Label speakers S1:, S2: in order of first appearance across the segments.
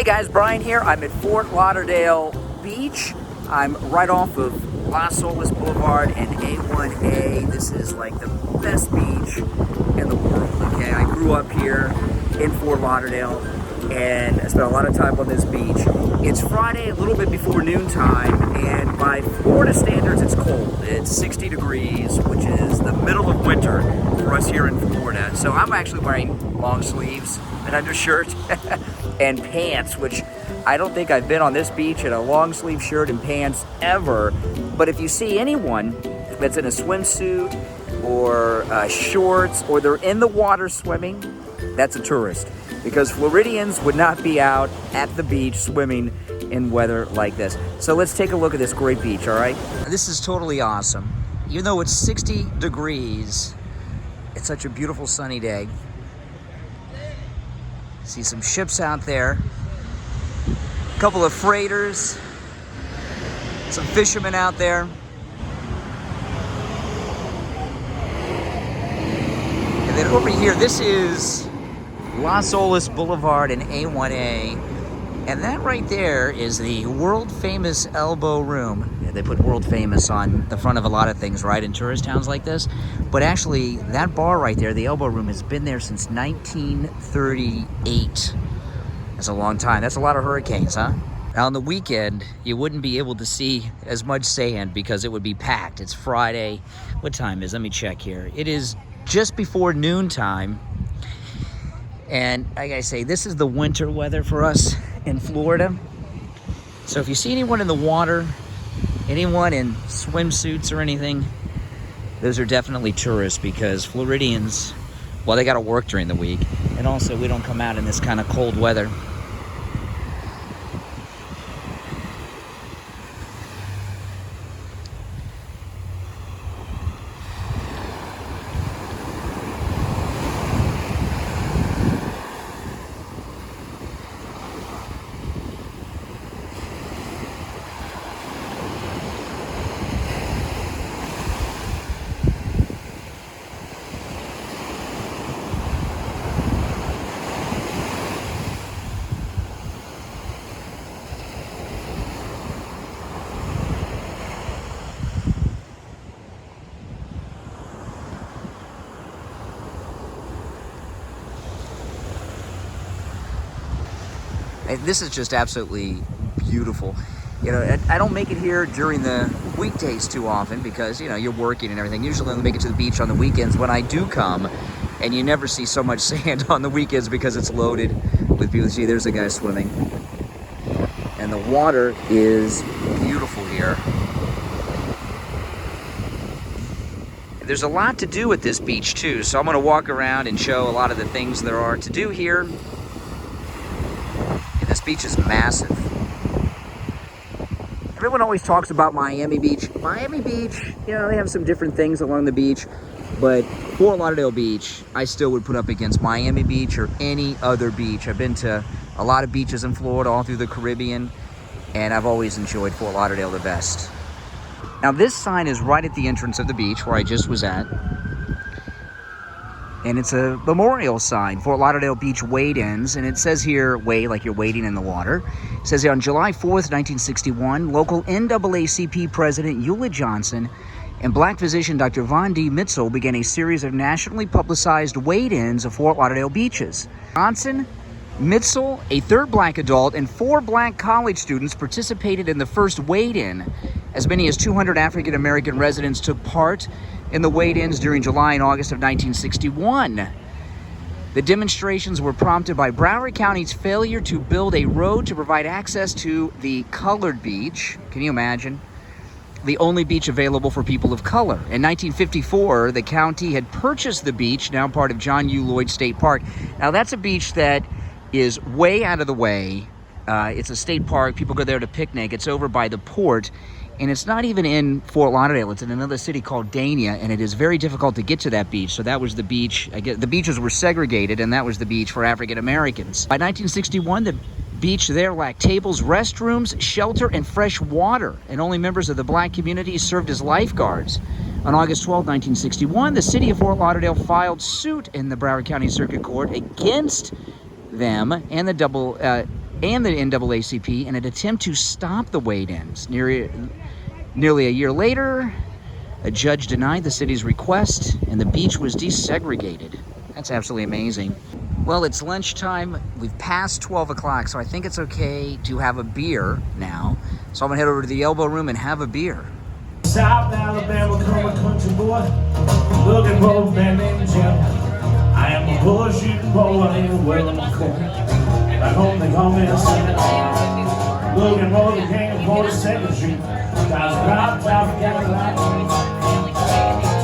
S1: guys, Brian here. I'm at Fort Lauderdale Beach. I'm right off of Las Olas Boulevard and A1A. This is like the best beach in the world, okay? I grew up here in Fort Lauderdale and I spent a lot of time on this beach. It's Friday, a little bit before noontime, and by Florida standards, it's cold. It's 60 degrees, which is the middle of winter for us here in Florida. So I'm actually wearing long sleeves, an undershirt, and pants, which I don't think I've been on this beach in a long sleeve shirt and pants ever. But if you see anyone that's in a swimsuit or shorts, or they're in the water swimming, that's a tourist. Because Floridians would not be out at the beach swimming in weather like this. So let's take a look at this great beach, all right? This is totally awesome. Even though it's 60 degrees, it's such a beautiful sunny day. See some ships out there, a couple of freighters, some fishermen out there. And then over here, this is Las Olas Boulevard and A1A. And that right there is the world famous Elbow Room. Yeah, they put world famous on the front of a lot of things, right, in tourist towns like this. But actually, that bar right there, the Elbow Room, has been there since 1938. That's a long time. That's a lot of hurricanes, huh? Now, on the weekend, you wouldn't be able to see as much sand because it would be packed. It's Friday. What time is? Let me check here. It is just before noontime. And like I say, this is the winter weather for us in Florida. So if you see anyone in the water, anyone in swimsuits or anything, those are definitely tourists, because Floridians, well, they got to work during the week. And also, we don't come out in this kind of cold weather. This is just absolutely beautiful. You know, I don't make it here during the weekdays too often because, you know, you're working and everything. Usually I only make it to the beach on the weekends when I do come, and you never see so much sand on the weekends because it's loaded with people. See, there's a guy swimming. And the water is beautiful here. There's a lot to do at this beach too, so I'm going to walk around and show a lot of the things there are to do here. This beach is massive. Everyone always talks about Miami Beach. Miami Beach, you know, they have some different things along the beach, but Fort Lauderdale Beach, I still would put up against Miami Beach or any other beach. I've been to a lot of beaches in Florida, all through the Caribbean, and I've always enjoyed Fort Lauderdale the best. Now, this sign is right at the entrance of the beach where I just was at. And it's a memorial sign, Fort Lauderdale Beach wade-ins, and it says here, wade, like you're wading in the water. It says here, on July 4th, 1961, local NAACP President Lulu Johnson and black physician Dr. Von D. Mitzel began a series of nationally publicized wade-ins of Fort Lauderdale beaches. Johnson, Mitzel, a third black adult, and 4 black college students participated in the first wade-in. As many as 200 African-American residents took part in the wade-ins during July and August of 1961. The demonstrations were prompted by Broward County's failure to build a road to provide access to the colored beach. Can you imagine? The only beach available for people of color. In 1954, the county had purchased the beach, now part of John U. Lloyd State Park. Now, that's a beach that is way out of the way. It's a state park. People go there to picnic. It's over by the port. And it's not even in Fort Lauderdale. It's in another city called Dania, and it is very difficult to get to that beach. So that was the beach. I guess the beaches were segregated, and that was the beach for African Americans. By 1961, the beach there lacked tables, restrooms, shelter, and fresh water, and only members of the black community served as lifeguards. On August 12, 1961, the city of Fort Lauderdale filed suit in the Broward County Circuit Court against them and the and the NAACP in an attempt to stop the wade-ins. Nearly a year later, a judge denied the city's request, and the beach was desegregated. That's absolutely amazing. Well, it's lunchtime. We've passed 12 o'clock, so I think it's okay to have a beer now. So I'm gonna head over to the Elbow Room and have a beer.
S2: South Alabama, come a country boy, looking for a man named Jim. I am a bullshooting boy, I ain't a well court. Back home they call me a sinner. Looking for the king of 42nd Street. Guys dropped out of Cadillac.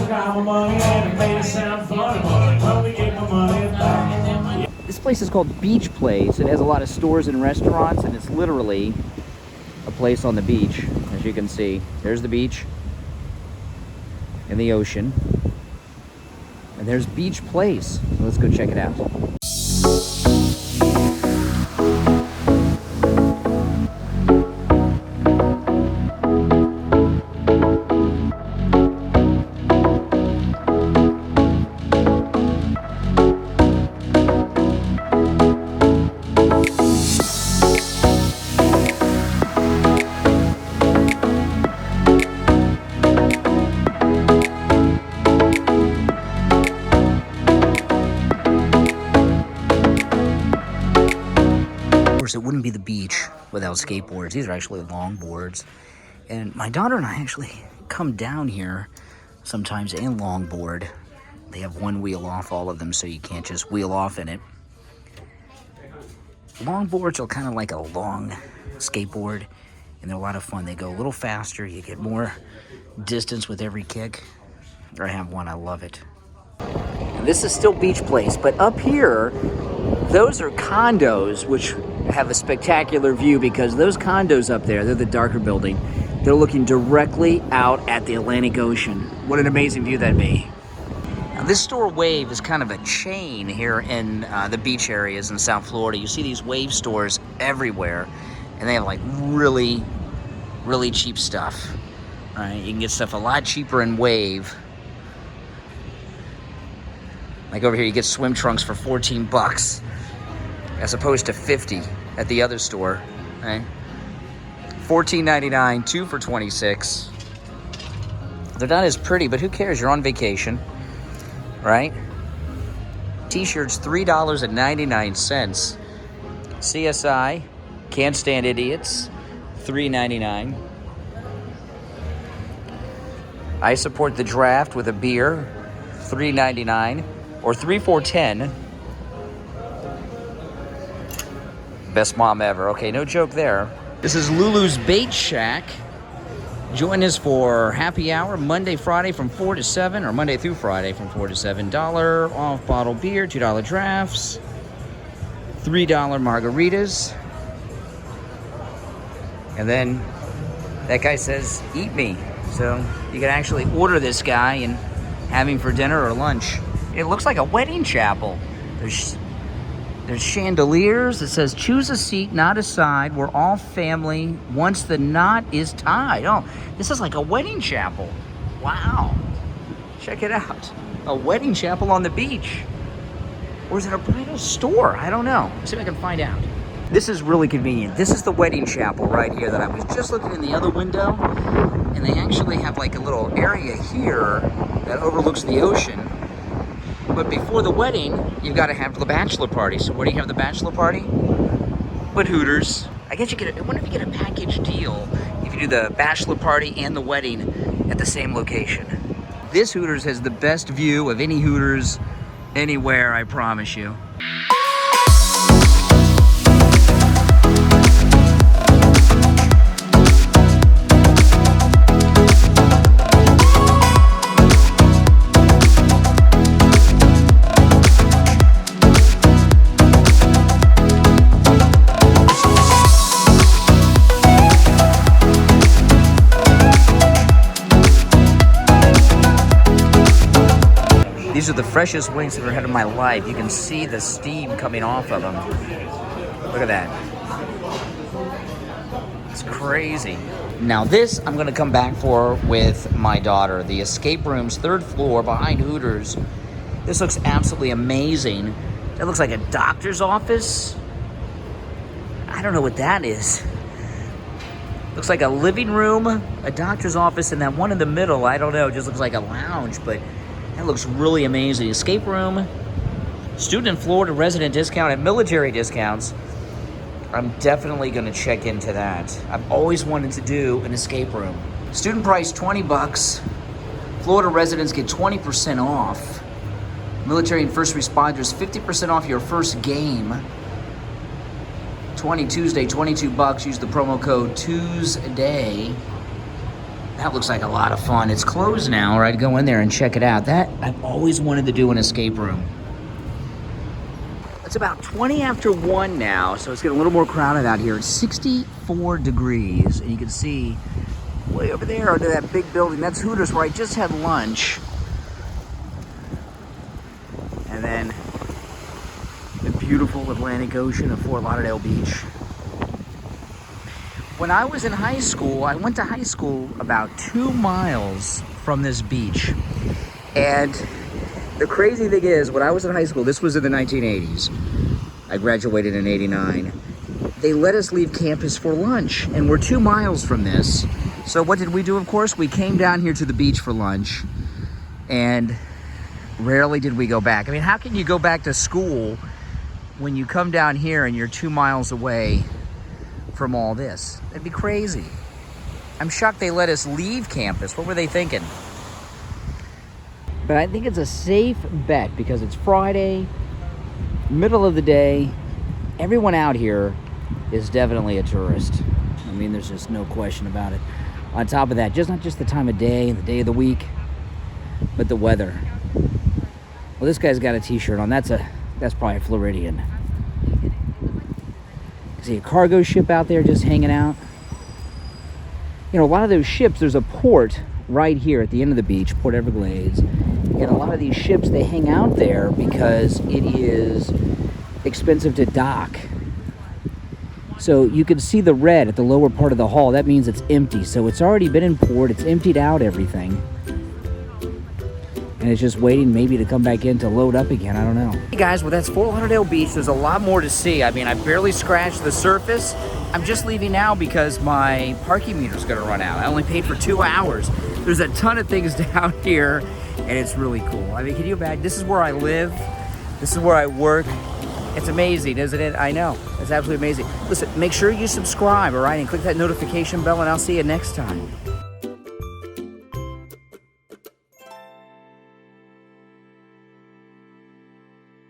S2: Took out my money and it made it sound funny. When we get my money back.
S1: This place is called Beach Place. It has a lot of stores and restaurants, and it's literally a place on the beach, as you can see. There's the beach and the ocean, and there's Beach Place. So let's go check it out. It wouldn't be the beach without skateboards. These are actually longboards. And my daughter and I actually come down here sometimes and longboard. They have one wheel off, all of them, so you can't just wheel off in it. Longboards are kind of like a long skateboard, and they're a lot of fun. They go a little faster. You get more distance with every kick. I have one. I love it. And this is still Beach Place, but up here, those are condos, which have a spectacular view because those condos up there, they're the darker building, they're looking directly out at the Atlantic Ocean. What an amazing view that'd be. Now, this store Wave is kind of a chain here in the beach areas in South Florida. You see these Wave stores everywhere, and they have like really, really cheap stuff. All right, you can get stuff a lot cheaper in Wave. Like over here, you get swim trunks for 14 bucks. As opposed to 50 at the other store, right? $14.99, 2 for $26. They're not as pretty, but who cares? You're on vacation, right? T-shirts, $3.99. CSI, Can't Stand Idiots, $3.99. I Support the Draft with a beer, $3.99, or 3 for $10. Best mom ever. Okay, no joke there. This is Lulu's Bait Shack. Join us for happy hour Monday, Friday from 4 to 7, or Monday through Friday from 4 to $7. Off bottle beer, $2 drafts, $3 margaritas. And then that guy says, eat me. So you can actually order this guy and have him for dinner or lunch. It looks like a wedding chapel. There's chandeliers. It says, choose a seat, not a side. We're all family once the knot is tied. Oh, this is like a wedding chapel. Wow. Check it out. A wedding chapel on the beach. Or is it a bridal store? I don't know. Let's see if I can find out. This is really convenient. This is the wedding chapel right here that I was just looking in the other window. And they actually have like a little area here that overlooks the ocean. But before the wedding, you've got to have the bachelor party. So where do you have the bachelor party? But Hooters. I guess I wonder if you get a package deal if you do the bachelor party and the wedding at the same location. This Hooters has the best view of any Hooters anywhere, I promise you. These are the freshest wings I've ever had in my life. You can see the steam coming off of them. Look at that. It's crazy. Now this I'm gonna come back for with my daughter. The escape room's 3rd floor behind Hooters. This looks absolutely amazing. That looks like a doctor's office. I don't know what that is. Looks like a living room, a doctor's office, and that one in the middle, I don't know, just looks like a lounge, but that looks really amazing. Escape room, student in Florida resident discount, and military discounts. I'm definitely going to check into that. I've always wanted to do an escape room. Student price, $20. Florida residents get 20% off. Military and first responders, 50% off your first game. 20 Tuesday, $22. Use the promo code Tuesday. That looks like a lot of fun. It's closed now, or I'd go in there and check it out. That I've always wanted to do an escape room. It's about 20 after 1 now, so it's getting a little more crowded out here. It's 64 degrees, and you can see way over there under that big building. That's Hooters, where I just had lunch. And then the beautiful Atlantic Ocean of Fort Lauderdale Beach. When I was in high school, I went to high school about 2 miles from this beach. And the crazy thing is, when I was in high school, this was in the 1980s. I graduated in 89. They let us leave campus for lunch, and we're 2 miles from this. So what did we do, of course? We came down here to the beach for lunch, and rarely did we go back. I mean, how can you go back to school when you come down here and you're 2 miles away from all this? That'd be crazy. I'm shocked they let us leave campus. What were they thinking? But I think it's a safe bet because it's Friday, middle of the day. Everyone out here is definitely a tourist. I mean, there's just no question about it. On top of that, just not just the time of day and the day of the week, but the weather. Well, this guy's got a t-shirt on. That's probably a Floridian. See a cargo ship out there just hanging out. You know, a lot of those ships, there's a port right here at the end of the beach, Port Everglades. And a lot of these ships, they hang out there because it is expensive to dock. So you can see the red at the lower part of the hull. That means it's empty. So it's already been in port. It's emptied out everything. And it's just waiting maybe to come back in to load up again. I don't know. Hey guys, well, that's Fort Lauderdale Beach. There's a lot more to see. I mean, I barely scratched the surface. I'm just leaving now because my parking meter's gonna run out. I only paid for 2 hours. There's a ton of things down here, and it's really cool. I mean, can you imagine? This is where I live. This is where I work. It's amazing, isn't it? I know. It's absolutely amazing. Listen, make sure you subscribe, all right? And click that notification bell, and I'll see you next time.